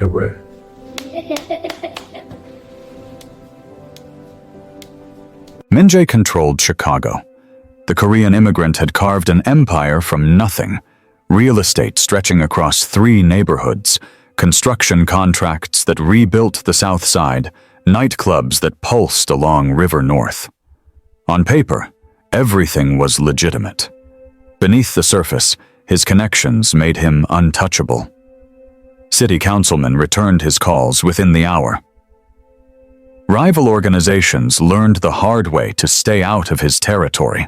away. Min-jae controlled Chicago. The Korean immigrant had carved an empire from nothing. Real estate stretching across 3 neighborhoods, construction contracts that rebuilt the South Side, nightclubs that pulsed along River North. On paper, everything was legitimate. Beneath the surface, his connections made him untouchable. City councilmen returned his calls within the hour. Rival organizations learned the hard way to stay out of his territory.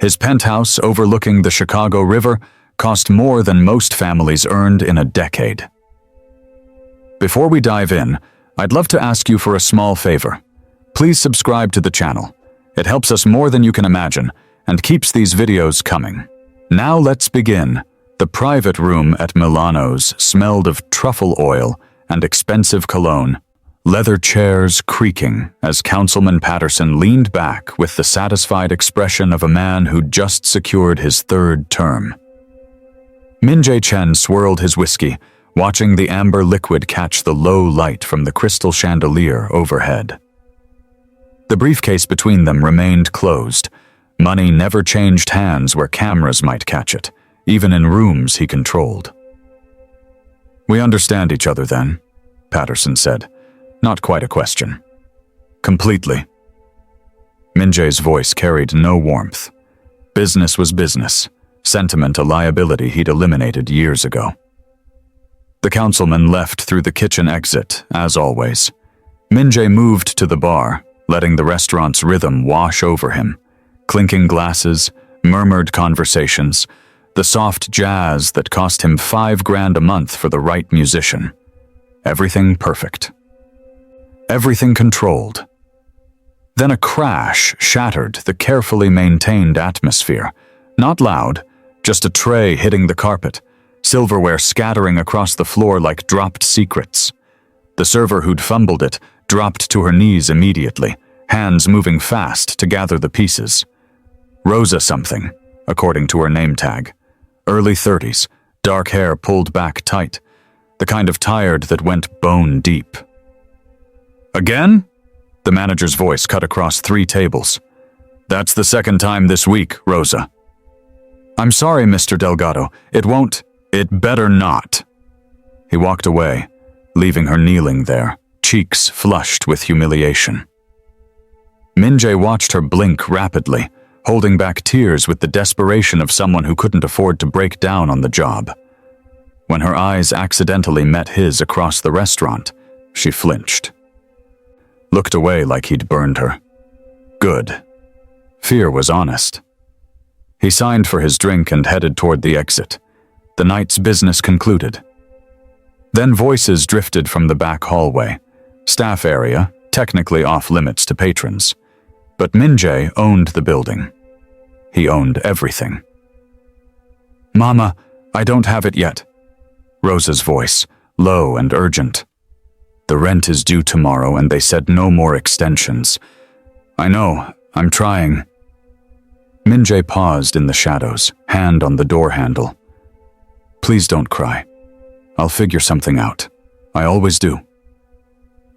His penthouse overlooking the Chicago River cost more than most families earned in a decade. Before we dive in, I'd love to ask you for a small favor. Please subscribe to the channel. It helps us more than you can imagine and keeps these videos coming. Now let's begin. The private room at Milano's smelled of truffle oil and expensive cologne, leather chairs creaking as Councilman Patterson leaned back with the satisfied expression of a man who'd just secured his 3rd term. Min-jae Chen swirled his whiskey, watching the amber liquid catch the low light from the crystal chandelier overhead. The briefcase between them remained closed. Money never changed hands where cameras might catch it, even in rooms he controlled. "We understand each other then," Patterson said. Not quite a question. "Completely." Min-jae's voice carried no warmth. Business was business, sentiment a liability he'd eliminated years ago. The councilman left through the kitchen exit, as always. Min-jae moved to the bar, letting the restaurant's rhythm wash over him. Clinking glasses, murmured conversations, the soft jazz that cost him $5,000 a month for the right musician. Everything perfect. Everything controlled. Then a crash shattered the carefully maintained atmosphere. Not loud, just a tray hitting the carpet, silverware scattering across the floor like dropped secrets. The server who'd fumbled it dropped to her knees immediately, hands moving fast to gather the pieces. Rosa something, according to her name tag. Early 30s, dark hair pulled back tight, the kind of tired that went bone deep. "Again?" The manager's voice cut across 3 tables. "That's the 2nd time this week, Rosa." "I'm sorry, Mr. Delgado. It better not." He walked away, leaving her kneeling there, cheeks flushed with humiliation. Min-jae watched her blink rapidly, holding back tears with the desperation of someone who couldn't afford to break down on the job. When her eyes accidentally met his across the restaurant, she flinched. Looked away like he'd burned her. Good. Fear was honest. He signed for his drink and headed toward the exit. The night's business concluded. Then voices drifted from the back hallway. Staff area, technically off limits to patrons. But Min-jae owned the building. He owned everything. "Mama, I don't have it yet." Rosa's voice, low and urgent. "The rent is due tomorrow and they said no more extensions." "I know, I'm trying." Min-jae paused in the shadows, hand on the door handle. "Please don't cry. I'll figure something out. I always do."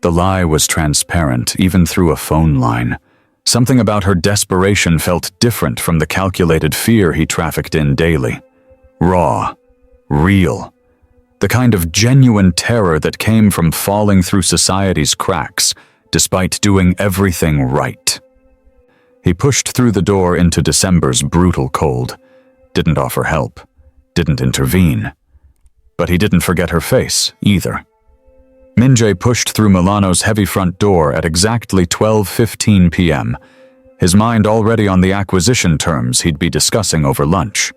The lie was transparent, even through a phone line. Something about her desperation felt different from the calculated fear he trafficked in daily. Raw. Real. The kind of genuine terror that came from falling through society's cracks, despite doing everything right. He pushed through the door into December's brutal cold. Didn't offer help. Didn't intervene. But he didn't forget her face, either. Min-jae pushed through Milano's heavy front door at exactly 12:15 p.m., his mind already on the acquisition terms he'd be discussing over lunch.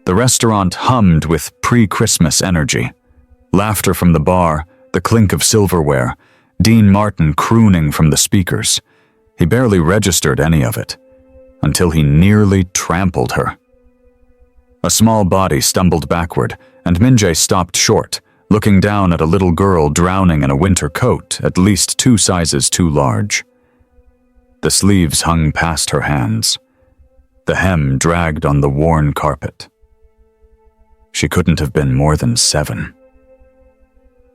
The restaurant hummed with pre-Christmas energy. Laughter from the bar, the clink of silverware, Dean Martin crooning from the speakers. He barely registered any of it, until he nearly trampled her. A small body stumbled backward, and Min-jae stopped short, looking down at a little girl drowning in a winter coat at least 2 sizes too large. The sleeves hung past her hands. The hem dragged on the worn carpet. She couldn't have been more than 7.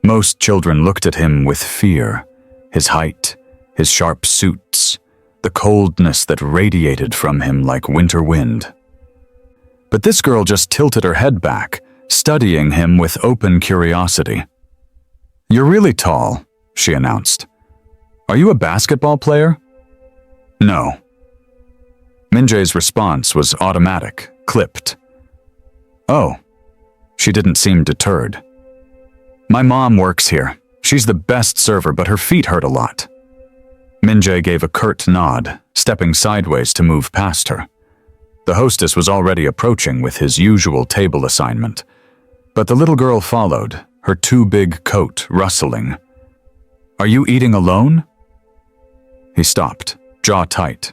Most children looked at him with fear, his height, his sharp suits, the coldness that radiated from him like winter wind. But this girl just tilted her head back, studying him with open curiosity. "You're really tall," she announced. "Are you a basketball player?" "No." Min-jae's response was automatic, clipped. "Oh." She didn't seem deterred. "My mom works here. She's the best server, but her feet hurt a lot." Min-jae gave a curt nod, stepping sideways to move past her. The hostess was already approaching with his usual table assignment, but the little girl followed, her too big coat rustling. "Are you eating alone?" He stopped, jaw tight.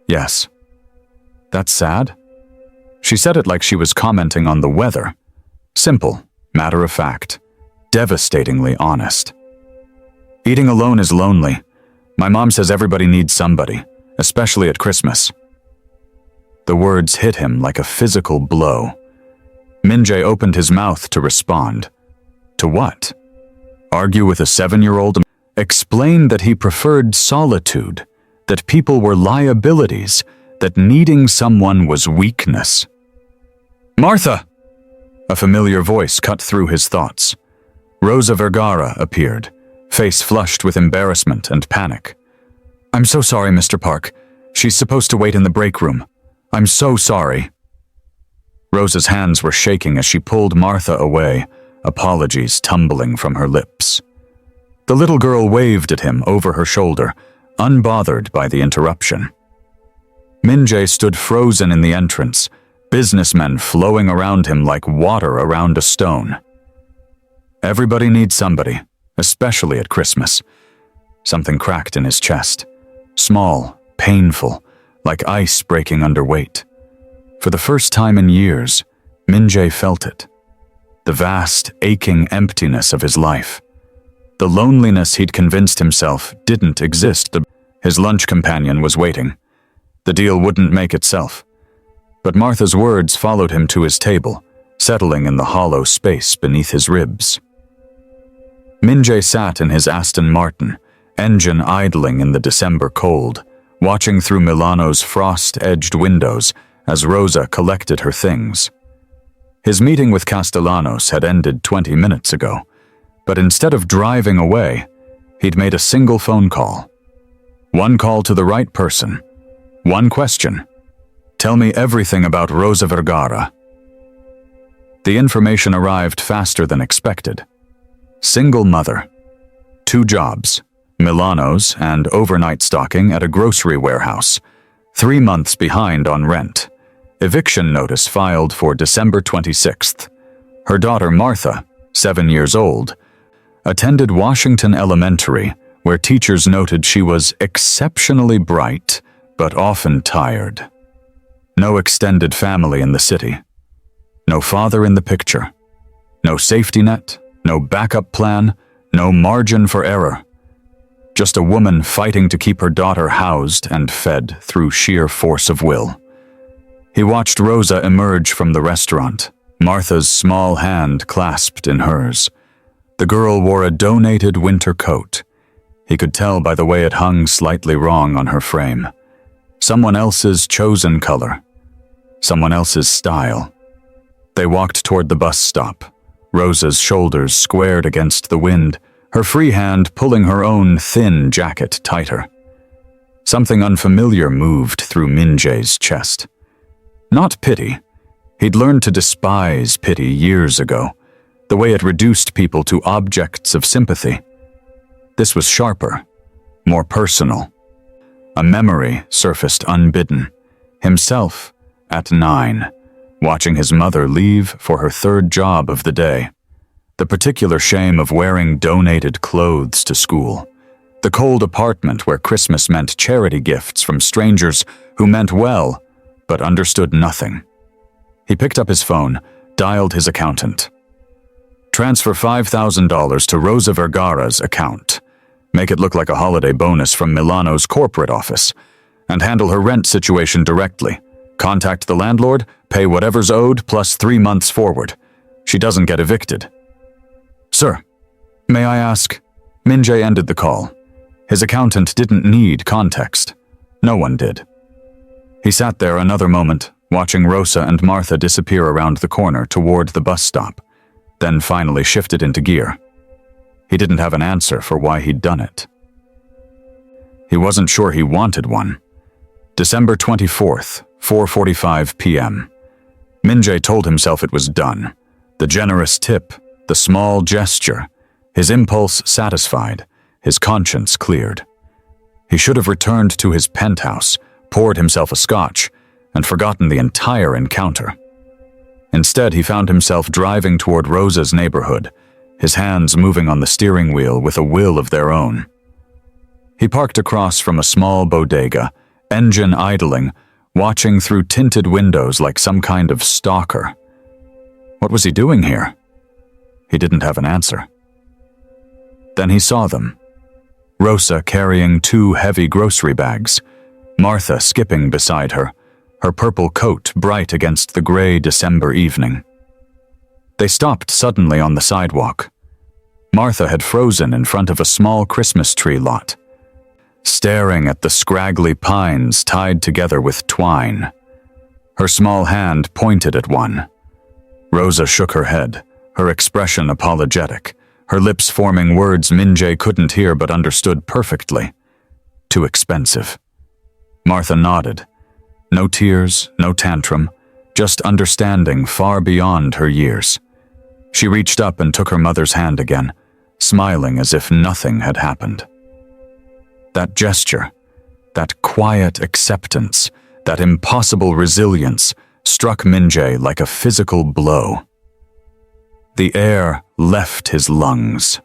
"Yes." "That's sad?" She said it like she was commenting on the weather. Simple, matter of fact, devastatingly honest. "Eating alone is lonely. My mom says everybody needs somebody, especially at Christmas." The words hit him like a physical blow. Min-jae opened his mouth to respond. To what? Argue with a 7-year-old? Explain that he preferred solitude, that people were liabilities, that needing someone was weakness. "Martha!" A familiar voice cut through his thoughts. Rosa Vergara appeared, face flushed with embarrassment and panic. "I'm so sorry, Mr. Park. She's supposed to wait in the break room. I'm so sorry." Rosa's hands were shaking as she pulled Martha away, apologies tumbling from her lips. The little girl waved at him over her shoulder, unbothered by the interruption. Min-jae stood frozen in the entrance, businessmen flowing around him like water around a stone. Everybody needs somebody, especially at Christmas. Something cracked in his chest. Small, painful, like ice breaking under weight. For the first time in years, Min-jae felt it. The vast, aching emptiness of his life. The loneliness he'd convinced himself didn't exist. His lunch companion was waiting. The deal wouldn't make itself. But Martha's words followed him to his table, settling in the hollow space beneath his ribs. Min-jae sat in his Aston Martin, engine idling in the December cold, watching through Milano's frost-edged windows as Rosa collected her things. His meeting with Castellanos had ended 20 minutes ago, but instead of driving away, he'd made a single phone call. One call to the right person. One question. "Tell me everything about Rosa Vergara." The information arrived faster than expected. Single mother. 2 jobs, Milano's and overnight stocking at a grocery warehouse. 3 months behind on rent. Eviction notice filed for December 26th. Her daughter Martha, 7 years old, attended Washington Elementary, where teachers noted she was exceptionally bright, but often tired. No extended family in the city. No father in the picture. No safety net, no backup plan, no margin for error. Just a woman fighting to keep her daughter housed and fed through sheer force of will. He watched Rosa emerge from the restaurant, Martha's small hand clasped in hers. The girl wore a donated winter coat. He could tell by the way it hung slightly wrong on her frame. Someone else's chosen color. Someone else's style. They walked toward the bus stop, Rosa's shoulders squared against the wind, her free hand pulling her own thin jacket tighter. Something unfamiliar moved through Min-jae's chest. Not pity. He'd learned to despise pity years ago, the way it reduced people to objects of sympathy. This was sharper, more personal. A memory surfaced unbidden. Himself, at 9, watching his mother leave for her 3rd job of the day. The particular shame of wearing donated clothes to school. The cold apartment where Christmas meant charity gifts from strangers who meant well, but understood nothing. He picked up his phone, dialed his accountant. "Transfer $5,000 to Rosa Vergara's account. Make it look like a holiday bonus from Milano's corporate office. And handle her rent situation directly. Contact the landlord, pay whatever's owed plus 3 months forward. She doesn't get evicted." "Sir," May I ask? Min-jae ended the call. His accountant didn't need context. No one did. He sat there another moment, watching Rosa and Martha disappear around the corner toward the bus stop, then finally shifted into gear. He didn't have an answer for why he'd done it. He wasn't sure he wanted one. December 24th, 4:45 p.m. Min-jae told himself it was done. The generous tip, the small gesture, his impulse satisfied, his conscience cleared. He should have returned to his penthouse, poured himself a scotch, and forgotten the entire encounter. Instead, he found himself driving toward Rosa's neighborhood, his hands moving on the steering wheel with a will of their own. He parked across from a small bodega, engine idling, watching through tinted windows like some kind of stalker. What was he doing here? He didn't have an answer. Then he saw them. Rosa carrying 2 heavy grocery bags, Martha skipping beside her, her purple coat bright against the gray December evening. They stopped suddenly on the sidewalk. Martha had frozen in front of a small Christmas tree lot, staring at the scraggly pines tied together with twine. Her small hand pointed at one. Rosa shook her head, her expression apologetic, her lips forming words Min-jae couldn't hear but understood perfectly. Too expensive. Martha nodded. No tears, no tantrum, just understanding far beyond her years. She reached up and took her mother's hand again, smiling as if nothing had happened. That gesture, that quiet acceptance, that impossible resilience struck Min-jae like a physical blow. The air left his lungs.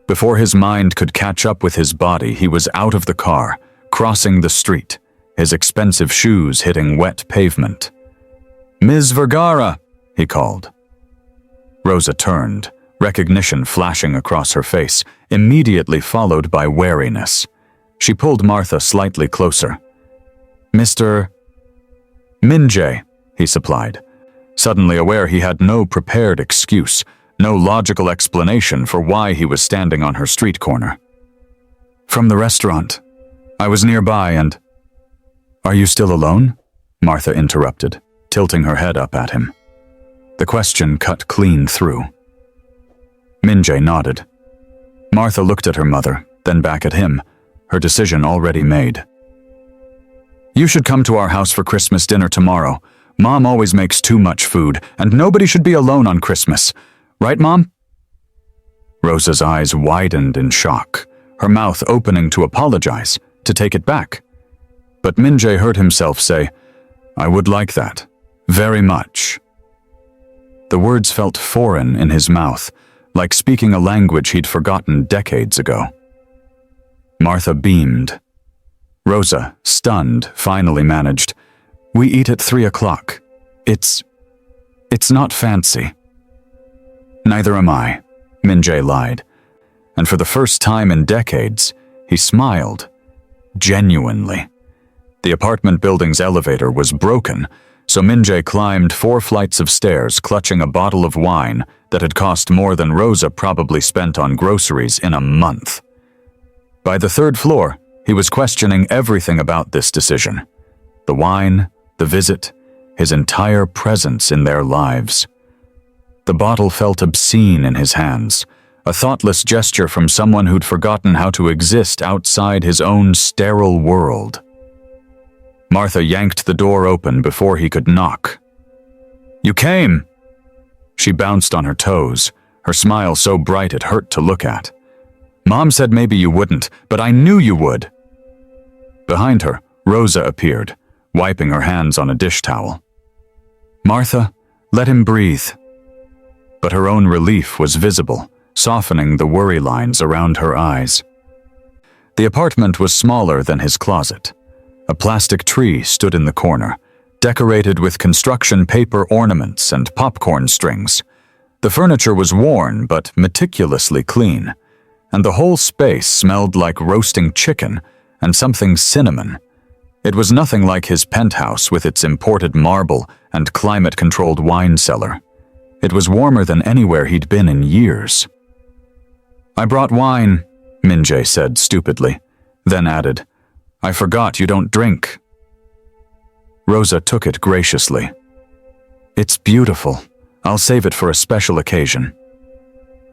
Before his mind could catch up with his body, he was out of the car, crossing the street, his expensive shoes hitting wet pavement. "Ms. Vergara," he called. Rosa turned, recognition flashing across her face, immediately followed by wariness. She pulled Martha slightly closer. "Mr. Min-jae," he supplied, suddenly aware he had no prepared excuse, no logical explanation for why he was standing on her street corner. "From the restaurant. I was nearby and—" "Are you still alone?" Martha interrupted, tilting her head up at him. The question cut clean through. Min-jae nodded. Martha looked at her mother, then back at him, her decision already made. "You should come to our house for Christmas dinner tomorrow. Mom always makes too much food, and nobody should be alone on Christmas. Right, Mom?" Rosa's eyes widened in shock, her mouth opening to apologize, to take it back. But Min-jae heard himself say, "I would like that. Very much." The words felt foreign in his mouth, like speaking a language he'd forgotten decades ago. Martha beamed. Rosa, stunned, finally managed, "We eat at 3 o'clock. It's not fancy." "Neither am I," Min-jae lied. And for the first time in decades, he smiled. Genuinely. The apartment building's elevator was broken, so Min-jae climbed 4 flights of stairs clutching a bottle of wine that had cost more than Rosa probably spent on groceries in a month. By the 3rd floor, he was questioning everything about this decision. The wine, the visit, his entire presence in their lives. The bottle felt obscene in his hands, a thoughtless gesture from someone who'd forgotten how to exist outside his own sterile world. Martha yanked the door open before he could knock. "You came!" She bounced on her toes, her smile so bright it hurt to look at. "Mom said maybe you wouldn't, but I knew you would." Behind her, Rosa appeared, wiping her hands on a dish towel. "Martha, let him breathe." But her own relief was visible, softening the worry lines around her eyes. The apartment was smaller than his closet. A plastic tree stood in the corner, decorated with construction paper ornaments and popcorn strings. The furniture was worn but meticulously clean, and the whole space smelled like roasting chicken and something cinnamon. It was nothing like his penthouse with its imported marble and climate-controlled wine cellar. It was warmer than anywhere he'd been in years. I brought wine, Minjae said stupidly, then added, I forgot you don't drink. Rosa took it graciously. It's beautiful. I'll save it for a special occasion.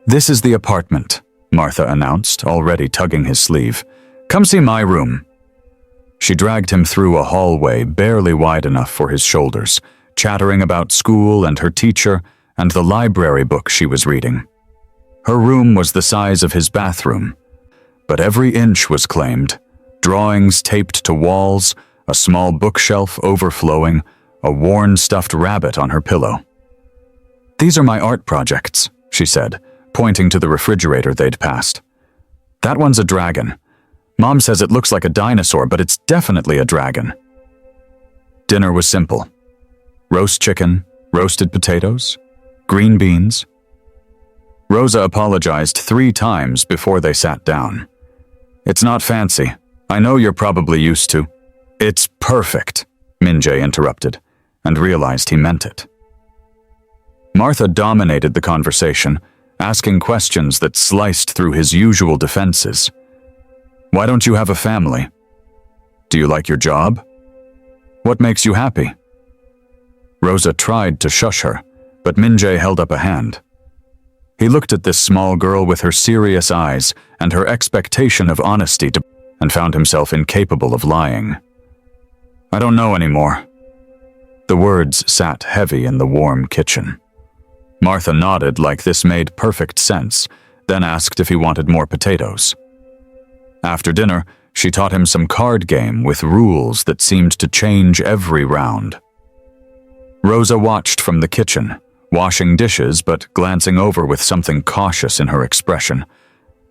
This is the apartment, Martha announced, already tugging his sleeve. Come see my room. She dragged him through a hallway barely wide enough for his shoulders, chattering about school and her teacher and the library book she was reading. Her room was the size of his bathroom, but every inch was claimed. Drawings taped to walls, a small bookshelf overflowing, a worn stuffed rabbit on her pillow. These are my art projects, she said, pointing to the refrigerator they'd passed. That one's a dragon. Mom says it looks like a dinosaur, but it's definitely a dragon. Dinner was simple. Roast chicken, roasted potatoes, green beans. Rosa apologized 3 times before they sat down. It's not fancy. I know you're probably used to. It's perfect, Minjae interrupted, and realized he meant it. Martha dominated the conversation, asking questions that sliced through his usual defenses. Why don't you have a family? Do you like your job? What makes you happy? Rosa tried to shush her, but Minjae held up a hand. He looked at this small girl with her serious eyes and her expectation of honesty and found himself incapable of lying. I don't know anymore. The words sat heavy in the warm kitchen. Martha nodded like this made perfect sense, then asked if he wanted more potatoes. After dinner, she taught him some card game with rules that seemed to change every round. Rosa watched from the kitchen, washing dishes but glancing over with something cautious in her expression,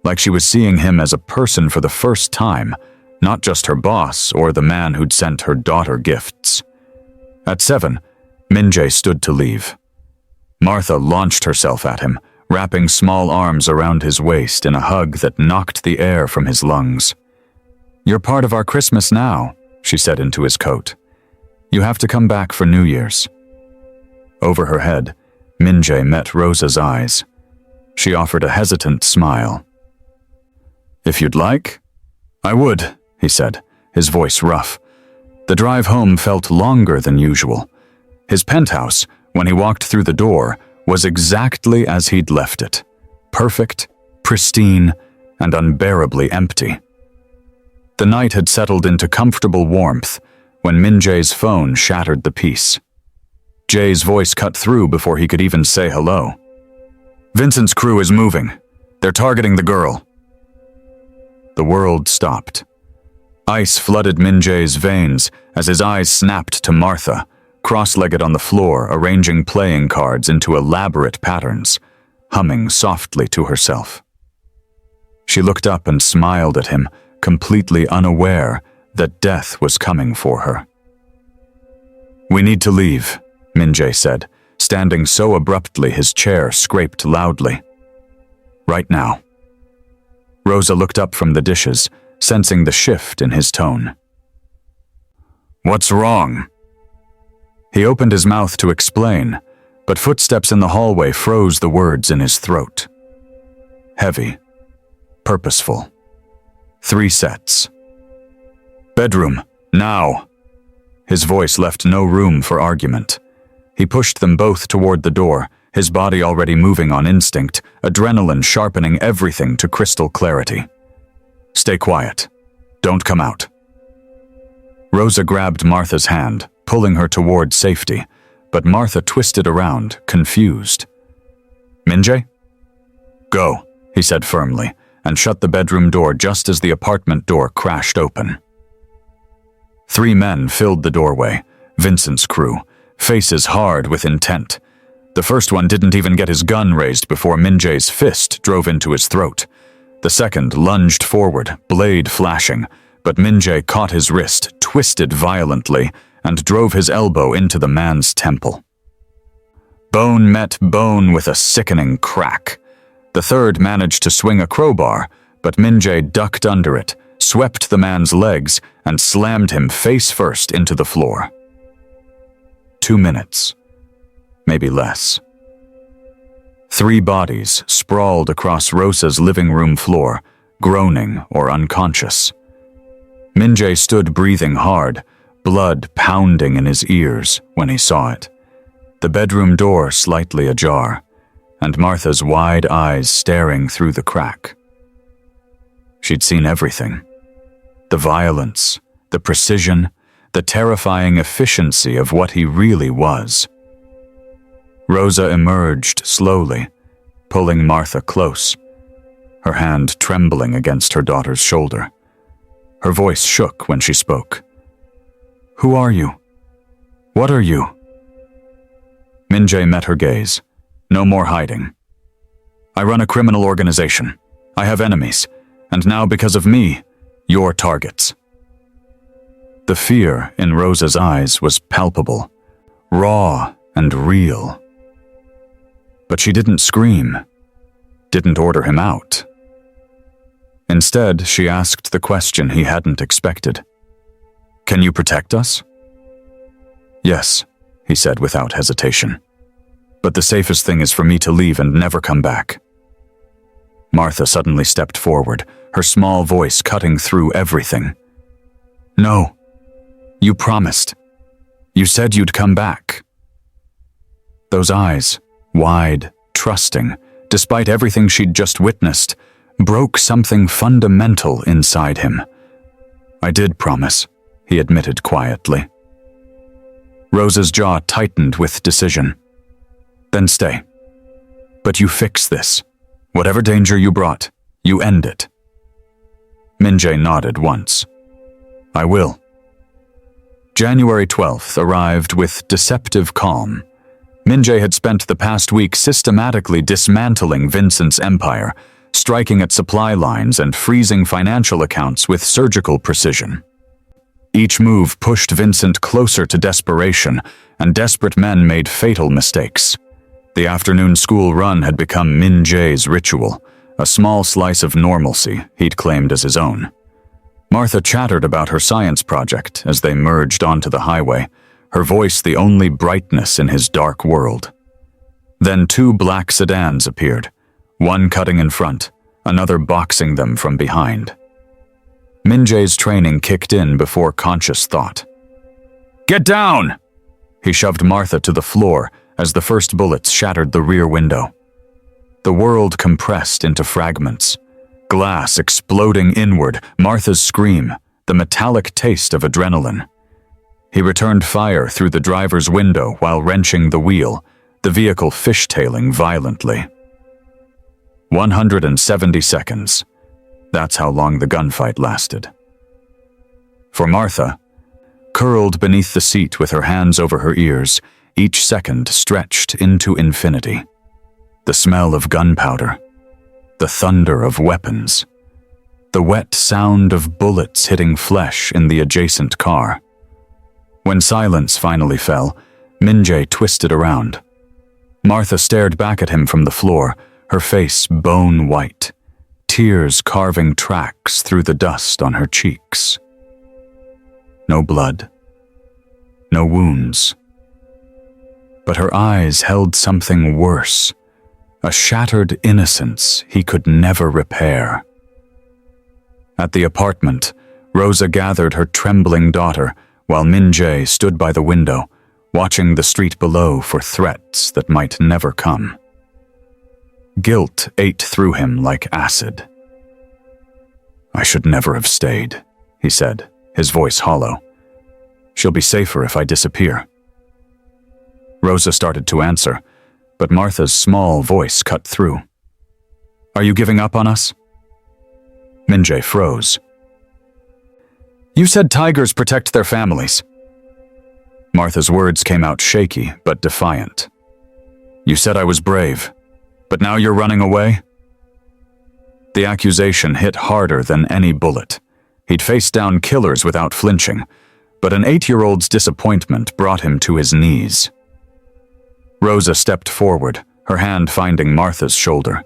like she was seeing him as a person for the first time, not just her boss or the man who'd sent her daughter gifts. At 7, Minjae stood to leave. Martha launched herself at him, wrapping small arms around his waist in a hug that knocked the air from his lungs. You're part of our Christmas now, she said into his coat. You have to come back for New Year's. Over her head, Minjae met Rosa's eyes. She offered a hesitant smile. If you'd like, I would, he said, his voice rough. The drive home felt longer than usual. His penthouse, when he walked through the door, was exactly as he'd left it. Perfect, pristine, and unbearably empty. The night had settled into comfortable warmth when Minjae's phone shattered the peace. Jay's voice cut through before he could even say hello. Vincent's crew is moving. They're targeting the girl. The world stopped. Ice flooded Minjae's veins as his eyes snapped to Martha, cross-legged on the floor, arranging playing cards into elaborate patterns, humming softly to herself. She looked up and smiled at him, completely unaware that death was coming for her. We need to leave, Minjae said, standing so abruptly his chair scraped loudly. Right now. Rosa looked up from the dishes, sensing the shift in his tone. What's wrong? He opened his mouth to explain, but footsteps in the hallway froze the words in his throat. Heavy. Purposeful. 3 sets. Bedroom, now! His voice left no room for argument. He pushed them both toward the door, his body already moving on instinct, adrenaline sharpening everything to crystal clarity. Stay quiet. Don't come out. Rosa grabbed Martha's hand, pulling her toward safety, but Martha twisted around, confused. Minjae? Go, he said firmly, and shut the bedroom door just as the apartment door crashed open. 3 men filled the doorway, Vincent's crew, faces hard with intent. The first one didn't even get his gun raised before Minjae's fist drove into his throat. The second lunged forward, blade flashing, but Minjae caught his wrist, twisted violently, and drove his elbow into the man's temple. Bone met bone with a sickening crack. The third managed to swing a crowbar, but Minjae ducked under it, swept the man's legs, and slammed him face first into the floor. 2 minutes. Maybe less. 3 bodies sprawled across Rosa's living room floor, groaning or unconscious. Min-jae stood breathing hard, blood pounding in his ears when he saw it. The bedroom door slightly ajar, and Martha's wide eyes staring through the crack. She'd seen everything. The violence, the precision, the terrifying efficiency of what he really was. Rosa emerged slowly, pulling Martha close, her hand trembling against her daughter's shoulder. Her voice shook when she spoke. "Who are you? What are you?" Min-jae met her gaze. No more hiding. "I run a criminal organization. I have enemies, and now because of me, you're targets." The fear in Rosa's eyes was palpable, raw and real. But she didn't scream, didn't order him out. Instead, she asked the question he hadn't expected. "Can you protect us?" "Yes," he said without hesitation. "But the safest thing is for me to leave and never come back." Martha suddenly stepped forward, her small voice cutting through everything. "No, you promised. You said you'd come back." Those eyes, wide, trusting, despite everything she'd just witnessed, broke something fundamental inside him. "I did promise," he admitted quietly. Rosa's jaw tightened with decision. "Then stay. But you fix this. Whatever danger you brought, you end it." Min-jae nodded once. "I will." January 12th arrived with deceptive calm. Min-jae had spent the past week systematically dismantling Vincent's empire, striking at supply lines and freezing financial accounts with surgical precision. Each move pushed Vincent closer to desperation, and desperate men made fatal mistakes. The afternoon school run had become Min-jae's ritual, a small slice of normalcy he'd claimed as his own. Martha chattered about her science project as they merged onto the highway, her voice the only brightness in his dark world. Then 2 black sedans appeared, one cutting in front, another boxing them from behind. Min-jae's training kicked in before conscious thought. "Get down!" He shoved Martha to the floor as the first bullets shattered the rear window. The world compressed into fragments. Glass exploding inward, Martha's scream, the metallic taste of adrenaline. He returned fire through the driver's window while wrenching the wheel, the vehicle fishtailing violently. 170 seconds. That's how long the gunfight lasted. For Martha, curled beneath the seat with her hands over her ears, each second stretched into infinity. The smell of gunpowder, the thunder of weapons, the wet sound of bullets hitting flesh in the adjacent car. When silence finally fell, Min-jae twisted around. Martha stared back at him from the floor, her face bone white, tears carving tracks through the dust on her cheeks. No blood, no wounds. But her eyes held something worse, a shattered innocence he could never repair. At the apartment, Rosa gathered her trembling daughter while Min-jae stood by the window, watching the street below for threats that might never come. Guilt ate through him like acid. "I should never have stayed," he said, his voice hollow. "She'll be safer if I disappear." Rosa started to answer, but Martha's small voice cut through. "Are you giving up on us?" Min-jae froze. "You said tigers protect their families." Martha's words came out shaky but defiant. "You said I was brave, but now you're running away?" The accusation hit harder than any bullet. He'd faced down killers without flinching, but an 8-year-old's disappointment brought him to his knees. Rosa stepped forward, her hand finding Martha's shoulder.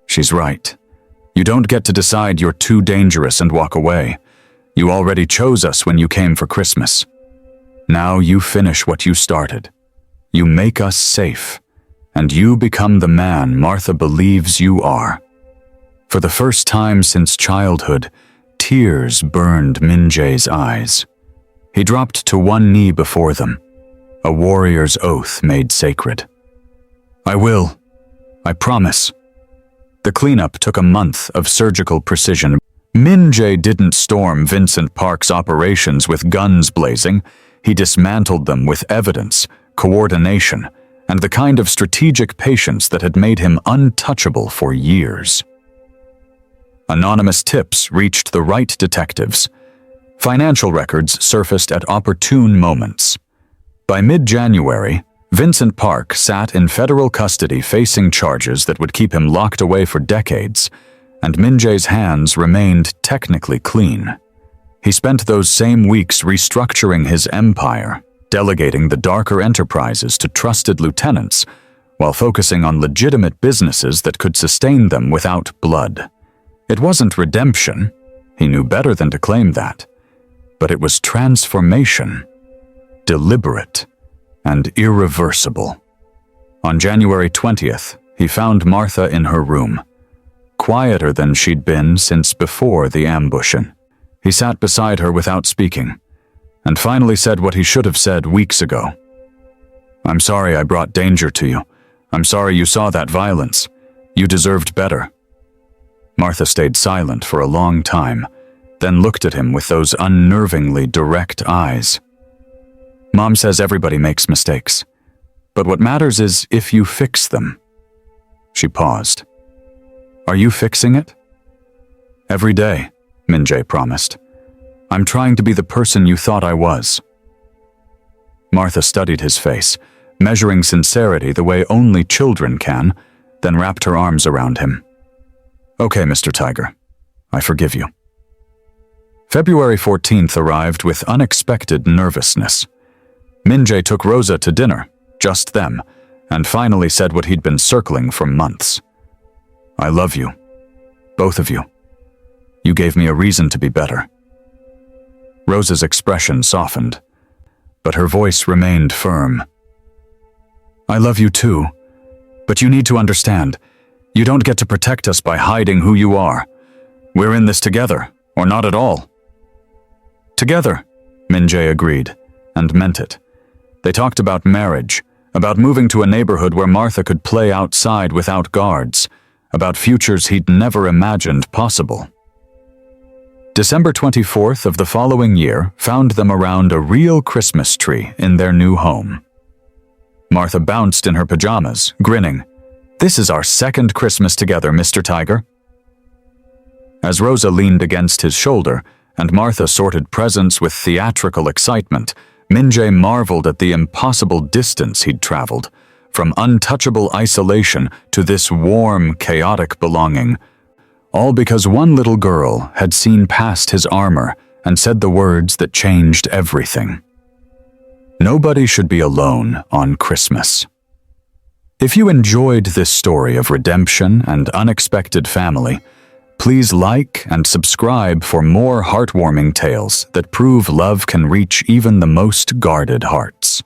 "She's right. You don't get to decide you're too dangerous and walk away. You already chose us when you came for Christmas. Now you finish what you started. You make us safe, and you become the man Martha believes you are. For the first time since childhood, tears burned Min-jae's eyes. He dropped to one knee before them, a warrior's oath made sacred. I will. I promise. The cleanup took a month of surgical precision. Min-jae didn't storm Vincent Park's operations with guns blazing. He dismantled them with evidence, coordination, and the kind of strategic patience that had made him untouchable for years. Anonymous tips reached the right detectives. Financial records surfaced at opportune moments. By mid-January, Vincent Park sat in federal custody facing charges that would keep him locked away for decades, and Min-jae's hands remained technically clean. He spent those same weeks restructuring his empire, delegating the darker enterprises to trusted lieutenants, while focusing on legitimate businesses that could sustain them without blood. It wasn't redemption, he knew better than to claim that, but it was transformation, deliberate and irreversible. On January 20th, he found Martha in her room, quieter than she'd been since before the ambushing. He sat beside her without speaking, and finally said what he should have said weeks ago. I'm sorry I brought danger to you. I'm sorry you saw that violence. You deserved better. Martha stayed silent for a long time, then looked at him with those unnervingly direct eyes. Mom says everybody makes mistakes, but what matters is if you fix them. She paused. Are you fixing it? Every day, Min-jae promised. I'm trying to be the person you thought I was. Martha studied his face, measuring sincerity the way only children can, then wrapped her arms around him. Okay, Mr. Tiger, I forgive you. February 14th arrived with unexpected nervousness. Min-jae took Rosa to dinner, just them, and finally said what he'd been circling for months. I love you, both of you. You gave me a reason to be better. Rosa's expression softened, but her voice remained firm. I love you too, but you need to understand, you don't get to protect us by hiding who you are. We're in this together, or not at all. Together, Min-jae agreed, and meant it. They talked about marriage, about moving to a neighborhood where Martha could play outside without guards, about futures he'd never imagined possible. December 24th of the following year found them around a real Christmas tree in their new home. Martha bounced in her pajamas, grinning. This is our second Christmas together, Mr. Tiger. As Rosa leaned against his shoulder and Martha sorted presents with theatrical excitement, Min-jae marveled at the impossible distance he'd traveled, from untouchable isolation to this warm, chaotic belonging, all because one little girl had seen past his armor and said the words that changed everything. Nobody should be alone on Christmas. If you enjoyed this story of redemption and unexpected family, please like and subscribe for more heartwarming tales that prove love can reach even the most guarded hearts.